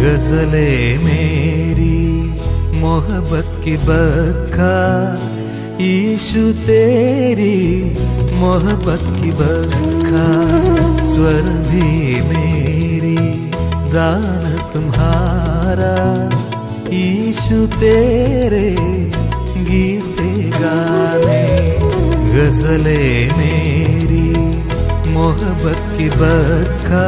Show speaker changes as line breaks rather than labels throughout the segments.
गजले मेरी मोहब्बत की बरखा, यीशु तेरी मोहब्बत की बरखा। स्वर भी मेरी गान तुम्हारा, यीशु तेरे गीते गाने। गजले मेरी मोहब्बत की बरखा,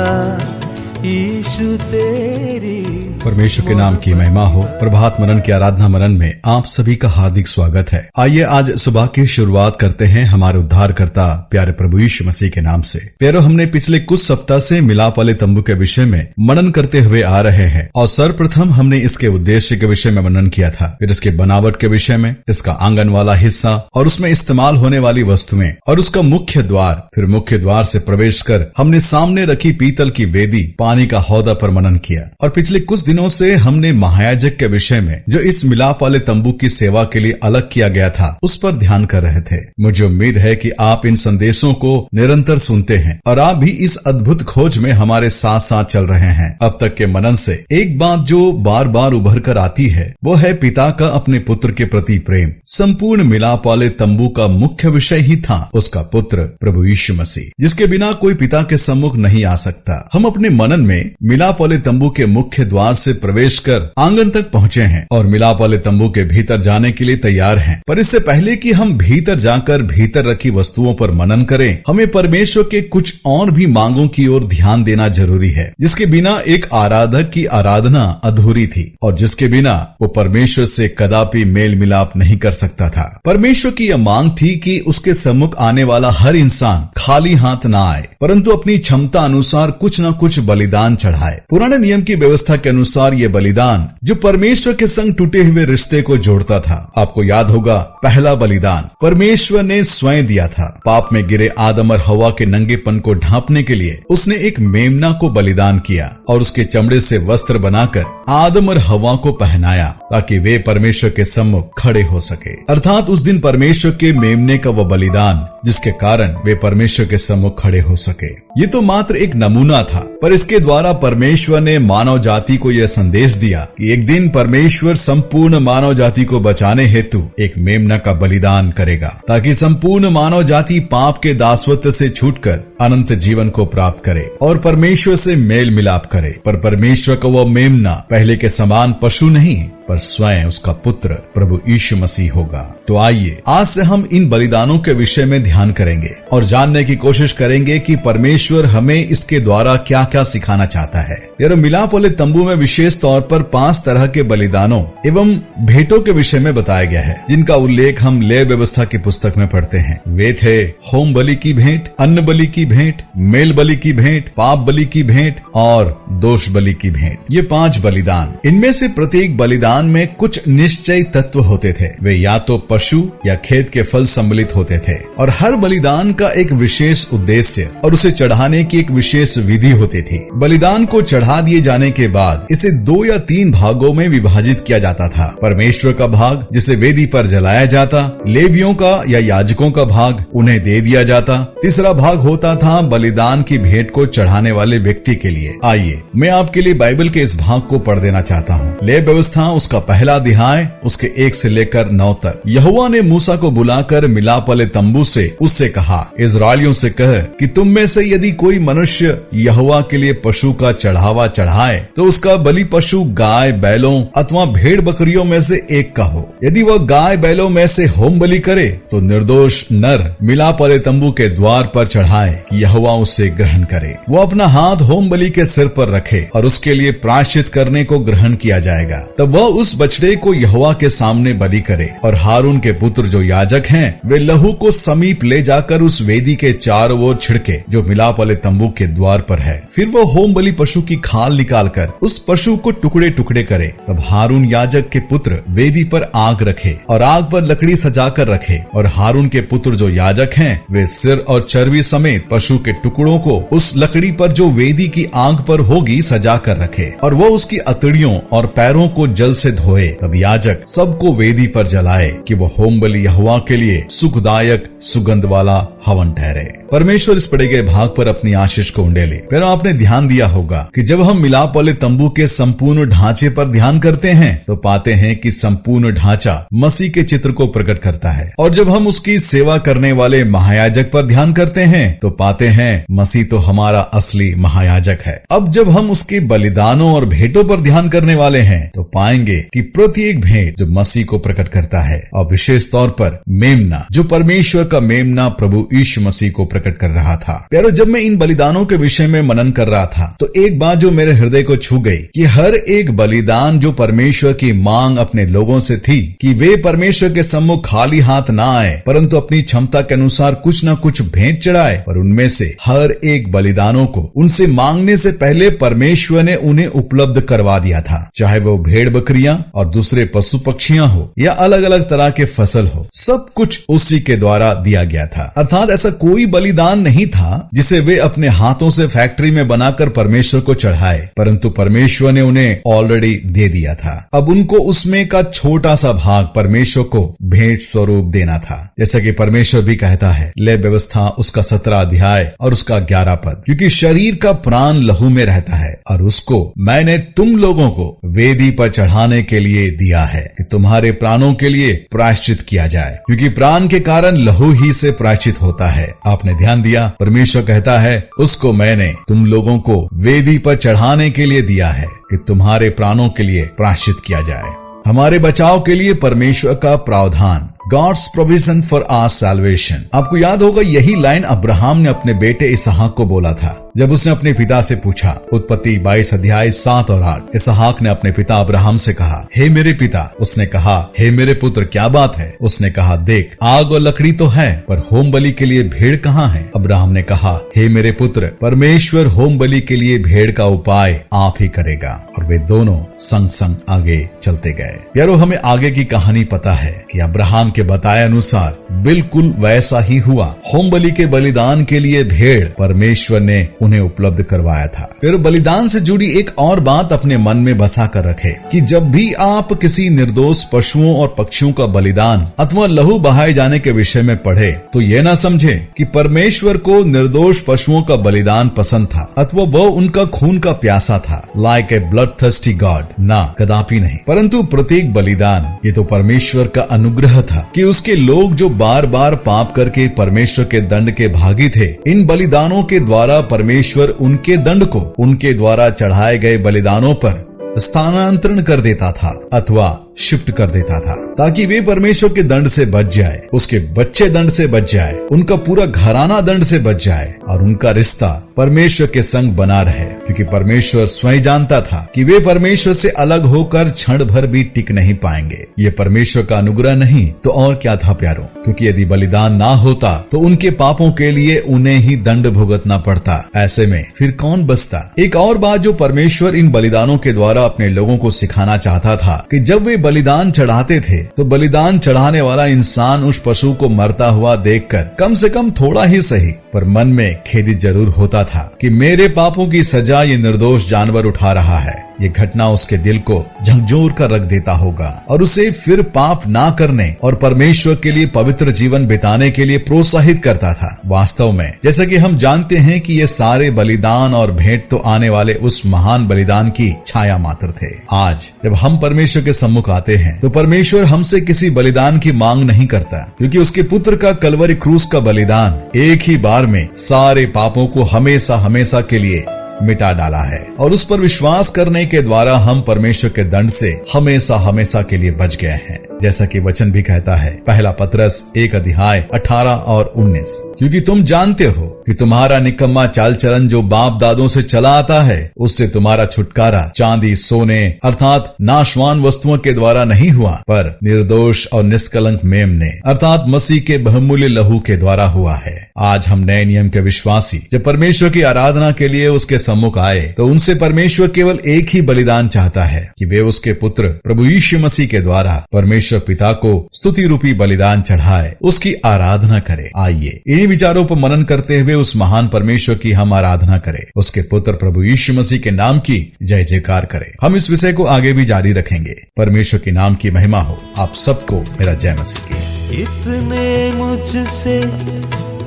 यीशु तेरी।
परमेश्वर के नाम की महिमा हो। प्रभात मनन की आराधना मनन में आप सभी का हार्दिक स्वागत है। आइए आज सुबह की शुरुआत करते हैं हमारे उद्धारकर्ता प्यारे प्रभु यीशु मसीह के नाम से। प्यारो, हमने पिछले कुछ सप्ताह से मिलाप वाले तंबू के विषय में मनन करते हुए आ रहे हैं और सर्वप्रथम हमने इसके उद्देश्य के विषय में मनन किया था, फिर इसके बनावट के विषय में, इसका आंगन वाला हिस्सा और उसमें इस्तेमाल होने वाली वस्तुएं और उसका मुख्य द्वार। फिर मुख्य द्वार से प्रवेश कर हमने सामने रखी पीतल की वेदी, पानी का हौदा पर मनन किया। और पिछले कुछ दिनों से हमने महायाजक के विषय में, जो इस मिलाप वाले तंबू की सेवा के लिए अलग किया गया था, उस पर ध्यान कर रहे थे। मुझे उम्मीद है कि आप इन संदेशों को निरंतर सुनते हैं और आप भी इस अद्भुत खोज में हमारे साथ साथ चल रहे हैं। अब तक के मनन से एक बात जो बार बार उभर कर आती है, वो है पिता का अपने पुत्र के प्रति प्रेम। संपूर्ण मिलाप वाले तंबू का मुख्य विषय ही था उसका पुत्र प्रभु यीशु मसीह, जिसके बिना कोई पिता के सम्मुख नहीं आ सकता। हम अपने मनन में मिलाप वाले तंबू के मुख्य द्वार से प्रवेश कर आंगन तक पहुंचे हैं और मिलाप वाले तंबू के भीतर जाने के लिए तैयार हैं। पर इससे पहले कि हम भीतर जाकर भीतर रखी वस्तुओं पर मनन करें, हमें परमेश्वर के कुछ और भी मांगों की ओर ध्यान देना जरूरी है, जिसके बिना एक आराधक की आराधना अधूरी थी और जिसके बिना वो परमेश्वर से कदापि मेल मिलाप नहीं कर सकता था। परमेश्वर की यह मांग थी कि उसके सम्मुख आने वाला हर इंसान खाली हाथ ना आए, परंतु अपनी क्षमता अनुसार कुछ न कुछ बलिदान चढ़ाए। पुराने नियम की व्यवस्था के अनुसार ये बलिदान जो परमेश्वर के संग टूटे हुए रिश्ते को जोड़ता था। आपको याद होगा, पहला बलिदान परमेश्वर ने स्वयं दिया था। पाप में गिरे आदम और हवा के नंगेपन को ढांपने के लिए उसने एक मेमना को बलिदान किया और उसके चमड़े से वस्त्र बनाकर आदम और हवा को पहनाया ताकि वे परमेश्वर के सम्मुख खड़े हो सके। अर्थात उस दिन परमेश्वर के मेमने का वह बलिदान जिसके कारण वे परमेश्वर के सम्मुख खड़े हो सके। ये तो मात्र एक नमूना था, पर इसके द्वारा परमेश्वर ने मानव जाति को यह संदेश दिया कि एक दिन परमेश्वर संपूर्ण मानव जाति को बचाने हेतु एक मेमना का बलिदान करेगा, ताकि संपूर्ण मानव जाति पाप के दासत्व से छूटकर अनंत जीवन को प्राप्त करे और परमेश्वर से मेल मिलाप करे। पर परमेश्वर का वह मेमना पहले के समान पशु नहीं, पर स्वयं उसका पुत्र प्रभु यीशु मसीह होगा। तो आइए आज से हम इन बलिदानों के विषय में ध्यान करेंगे और जानने की कोशिश करेंगे कि परमेश्वर हमें इसके द्वारा क्या क्या सिखाना चाहता है। यार, मिलाप वाले तंबू में विशेष तौर पर 5 तरह के बलिदानों एवं भेंटों के विषय में बताया गया है, जिनका उल्लेख हम लेव व्यवस्था की पुस्तक में पढ़ते हैं। वे थे होम बलि की भेंट, अन्न बलि की भेंट, मेल बलि की भेंट, पाप बलि की भेंट और दोष बलि की भेंट। ये 5 बलिदान। इनमें से प्रत्येक बलिदान में कुछ निश्चय तत्व होते थे। वे या तो पशु या खेत के फल सम्मिलित होते थे और हर बलिदान का एक विशेष उद्देश्य और उसे चढ़ाने की एक विशेष विधि होती थी। बलिदान को चढ़ा दिए जाने के बाद इसे 2 या 3 भागों में विभाजित किया जाता था। परमेश्वर का भाग जिसे वेदी पर जलाया जाता, लेवियों का या याजकों का भाग उन्हें दे दिया जाता, तीसरा भाग होता था बलिदान की भेंट को चढ़ाने वाले व्यक्ति के लिए। आइए मैं आपके लिए बाइबल के इस भाग को पढ़ देना चाहता हूँ। लेव व्यवस्था उसका पहला अध्याय उसके 1 से लेकर 9 तक। यहोवा ने मूसा को बुलाकर मिलाप वाले तंबू से उससे कहा, इस्राएलियों से कह कि तुम में से यदि कोई मनुष्य यहोवा के लिए पशु का चढ़ावा चढ़ाए तो उसका बलि पशु गाय बैलों अथवा भेड़ बकरियों में से एक का हो। यदि वह गाय बैलों में से होम बलि करे तो निर्दोष नर मिलाप वाले तंबू के द्वार पर चढ़ाए कि यहोवा उससे ग्रहण करे। वो अपना हाथ होम बलि के सिर पर रखे और उसके लिए प्रायश्चित करने को ग्रहण किया जाएगा। तब वह उस बछड़े को यहोवा के सामने बलि करे और हारून के पुत्र जो याजक हैं, वे लहू को समीप ले जाकर उस वेदी के चारों ओर छिड़के जो मिलाप वाले तंबू के द्वार पर है। फिर वो होम बलि पशु की खाल निकालकर उस पशु को टुकड़े टुकड़े करे। तब हारून याजक के पुत्र वेदी पर आग रखे और आग पर लकड़ी सजाकर रखे और हारून के पुत्र जो याजक हैं, वे सिर और चर्बी समेत पशु के टुकड़ों को उस लकड़ी पर जो वेदी की आग पर होगी सजा कर रखे और वो उसकी अतड़ियों और पैरों को जल से धोए। तब याजक सबको वेदी पर जलाए कि वो होम बलि यहोवा के लिए सुखदायक सुगंध वाला हवन ठहरे। परमेश्वर इस पढ़े गए भाग पर अपनी आशीष को उंडेले। फिर आपने ध्यान दिया होगा कि जब हम मिलाप वाले तंबू के संपूर्ण ढांचे पर ध्यान करते हैं तो पाते हैं कि संपूर्ण ढांचा मसीह के चित्र को प्रकट करता है, और जब हम उसकी सेवा करने वाले महायाजक पर ध्यान करते हैं तो पाते हैं मसीह तो हमारा असली महायाजक है। अब जब हम उसके बलिदानों और भेंटों पर ध्यान करने वाले हैं तो पाएंगे कि प्रत्येक भेंट जो मसीह को प्रकट करता है, और विशेष तौर पर मेमना जो परमेश्वर का मेमना प्रभु यीशु मसीह को प्रकट कर रहा था। प्यारो, जब मैं इन बलिदानों के विषय में मनन कर रहा था तो एक बात जो मेरे हृदय को छू गई कि हर एक बलिदान जो परमेश्वर की मांग अपने लोगों से थी कि वे परमेश्वर के सम्मुख खाली हाथ ना आए परंतु अपनी क्षमता के अनुसार कुछ न कुछ भेंट चढ़ाए, पर उनमें से हर एक बलिदानों को उनसे मांगने से पहले परमेश्वर ने उन्हें उपलब्ध करवा दिया था, चाहे वो भेड़ बकरियां और दूसरे पशु पक्षियां हो या अलग अलग तरह के फसल हो, सब कुछ उसी के द्वारा दिया गया था। अर्थात ऐसा कोई बलिदान नहीं था जिसे वे अपने हाथों से फैक्ट्री में बनाकर परमेश्वर को चढ़ाए, परंतु परमेश्वर ने उन्हें ऑलरेडी दे दिया था। अब उनको उसमें का छोटा सा भाग परमेश्वर को भेंट स्वरूप देना था, जैसा कि परमेश्वर भी कहता है ले व्यवस्था उसका 17 अध्याय और उसका 11 पद, क्योंकि शरीर का प्राण लहू में रहता है और उसको मैंने तुम लोगों को वेदी पर चढ़ाने के लिए दिया है कि तुम्हारे प्राणों के लिए प्रायश्चित किया जाए, क्योंकि प्राण के कारण लहू ही से प्रायश्चित होता है। आपने ध्यान दिया, परमेश्वर कहता है उसको मैंने तुम लोगों को वेदी पर चढ़ाने के लिए दिया है कि तुम्हारे प्राणों के लिए प्रायश्चित किया जाए। हमारे बचाव के लिए परमेश्वर का प्रावधान, God's provision for our salvation। आपको याद होगा यही लाइन अब्राहम ने अपने बेटे इसहाक को बोला था जब उसने अपने पिता से पूछा। उत्पत्ति 22 अध्याय 7 और 8। इसहाक ने अपने पिता अब्राहम से कहा, हे मेरे पिता। उसने कहा, हे मेरे पुत्र क्या बात है? उसने कहा, देख आग और लकड़ी तो है पर होम बलि के लिए भेड़ कहाँ है? अब्राहम ने कहा, हे मेरे पुत्र, परमेश्वर होम बलि के लिए भेड़ का उपाय आप ही करेगा। और वे दोनों संग संग आगे चलते गए। यारो, हमें आगे की कहानी पता है कि अब्राहम के बताए अनुसार बिल्कुल वैसा ही हुआ। होम बलि के बलिदान के लिए भेड़ परमेश्वर ने उन्हें उपलब्ध करवाया था। फिर बलिदान से जुड़ी एक और बात अपने मन में बसा कर रखे कि जब भी आप किसी निर्दोष पशुओं और पक्षियों का बलिदान अथवा लहू बहाए जाने के विषय में पढ़े तो ये ना समझे कि परमेश्वर को निर्दोष पशुओं का बलिदान पसंद था अथवा वह उनका खून का प्यासा था, like a blood thirsty God. ना, कदापि नहीं। परंतु प्रत्येक बलिदान ये तो परमेश्वर का अनुग्रह था कि उसके लोग जो बार बार पाप करके परमेश्वर के दंड के भागी थे, इन बलिदानों के द्वारा परमेश्वर उनके दंड को उनके द्वारा चढ़ाए गए बलिदानों पर स्थानांतरण कर देता था अथवा शिफ्ट कर देता था, ताकि वे परमेश्वर के दंड से बच जाए, उसके बच्चे दंड से बच जाए, उनका पूरा घराना दंड से बच जाए और उनका रिश्ता परमेश्वर के संग बना रहे, क्योंकि परमेश्वर स्वयं जानता था कि वे परमेश्वर से अलग होकर क्षण भर भी टिक नहीं पाएंगे। ये परमेश्वर का अनुग्रह नहीं तो और क्या था प्यारो, क्योंकि यदि बलिदान ना होता तो उनके पापों के लिए उन्हें ही दंड भुगतना पड़ता। ऐसे में फिर कौन बचता? एक और बात जो परमेश्वर इन बलिदानों के द्वारा अपने लोगों को सिखाना चाहता था कि जब वे बलिदान चढ़ाते थे तो बलिदान चढ़ाने वाला इंसान उस पशु को मरता हुआ देखकर कम से कम थोड़ा ही सही पर मन में खेदित जरूर होता था कि मेरे पापों की सजा ये निर्दोष जानवर उठा रहा है। ये घटना उसके दिल को झकझोर कर रख देता होगा और उसे फिर पाप ना करने और परमेश्वर के लिए पवित्र जीवन बिताने के लिए प्रोत्साहित करता था। वास्तव में जैसा कि हम जानते हैं कि ये सारे बलिदान और भेंट तो आने वाले उस महान बलिदान की छाया मात्र थे। आज जब हम परमेश्वर के सम्मुख आते हैं तो परमेश्वर हमसे किसी बलिदान की मांग नहीं करता, क्योंकि उसके पुत्र का कलवरी क्रूस का बलिदान एक ही बार में सारे पापों को हमेशा हमेशा के लिए मिटा डाला है और उस पर विश्वास करने के द्वारा हम परमेश्वर के दंड से हमेशा हमेशा के लिए बच गए हैं। जैसा कि वचन भी कहता है, पहला पतरस 1 अध्याय 18 और 19, क्योंकि तुम जानते हो कि तुम्हारा निकम्मा चाल चलन जो बाप दादों से चला आता है उससे तुम्हारा छुटकारा चांदी सोने अर्थात नाशवान वस्तुओं के द्वारा नहीं हुआ, पर निर्दोष और निष्कलंक मेमने अर्थात मसीह के बहुमूल्य लहू के द्वारा हुआ है। आज हम नए नियम के विश्वासी जब परमेश्वर की आराधना के लिए उसके सम्मुख आए तो उनसे परमेश्वर केवल एक ही बलिदान चाहता है कि वे उसके पुत्र प्रभु यीशु मसीह के द्वारा परमेश्वर पिता को स्तुति रूपी बलिदान चढ़ाए, उसकी आराधना करे। आइए इन्हीं विचारों पर मनन करते हुए उस महान परमेश्वर की हम आराधना करें, उसके पुत्र प्रभु यीशु मसीह के नाम की जय जयकार करें। हम इस विषय को आगे भी जारी रखेंगे। परमेश्वर के नाम की महिमा हो। आप सबको मेरा जय मसीह की।
इतने मुझसे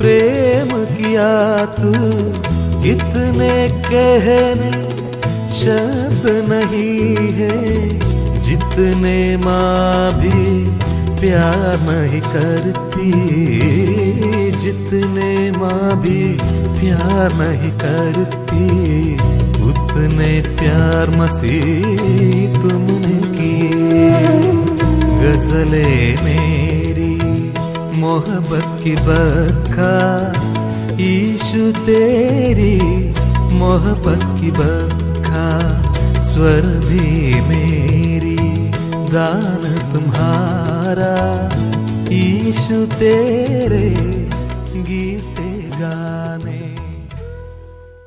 प्रेम किया तू, कितने कहने शब्द नहीं है, जितने माँ भी प्यार नहीं करती, जितने माँ भी प्यार नहीं करती, उतने प्यार मसीह तुमने किए। गजले मेरी मोहब्बत की बरखा, यीशु तेरी मोहब्बत की बरखा, स्वर भी मेरी गान तुम्हारा, यीशु तेरे